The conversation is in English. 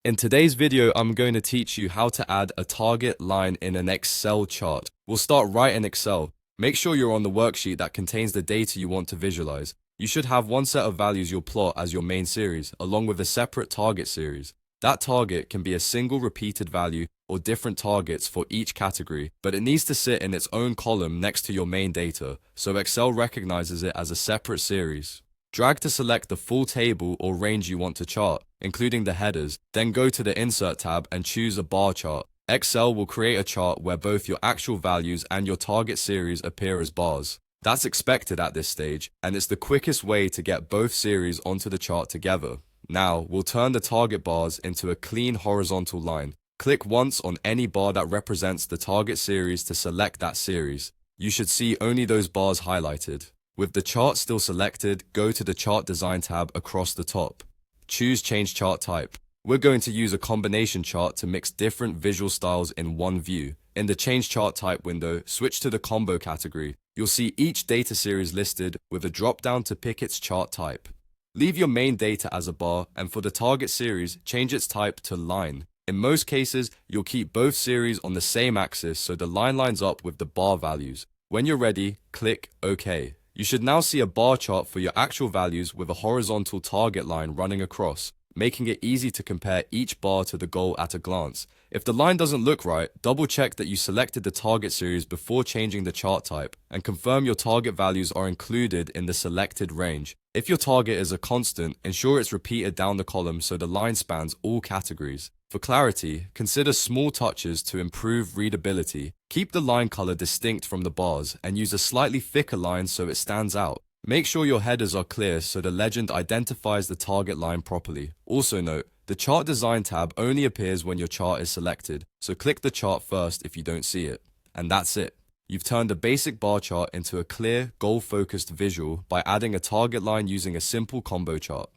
In today's video, I'm going to teach you how to add a target line in an Excel chart. We'll start right in Excel. Make sure you're on the worksheet that contains the data you want to visualize. You should have one set of values you'll plot as your main series, along with a separate target series. That target can be a single repeated value or different targets for each category, but it needs to sit in its own column next to your main data, so Excel recognizes it as a separate series. Drag to select the full table or range you want to chart, including the headers, then go to the Insert tab and choose a bar chart. Excel will create a chart where both your actual values and your target series appear as bars. That's expected at this stage, and it's the quickest way to get both series onto the chart together. Now, we'll turn the target bars into a clean horizontal line. Click once on any bar that represents the target series to select that series. You should see only those bars highlighted. With the chart still selected, go to the Chart Design tab across the top. Choose Change Chart Type. We're going to use a combination chart to mix different visual styles in one view. In the Change Chart Type window, switch to the Combo category. You'll see each data series listed with a drop-down to pick its chart type. Leave your main data as a bar, and for the target series, change its type to line. In most cases, you'll keep both series on the same axis so the line lines up with the bar values. When you're ready, click OK. You should now see a bar chart for your actual values with a horizontal target line running across, making it easy to compare each bar to the goal at a glance. If the line doesn't look right, double check that you selected the target series before changing the chart type, and confirm your target values are included in the selected range. If your target is a constant, ensure it's repeated down the column so the line spans all categories. For clarity, consider small touches to improve readability. Keep the line color distinct from the bars and use a slightly thicker line so it stands out. Make sure your headers are clear so the legend identifies the target line properly. Also note, the Chart Design tab only appears when your chart is selected, so click the chart first if you don't see it. And that's it. You've turned a basic bar chart into a clear, goal-focused visual by adding a target line using a simple combo chart.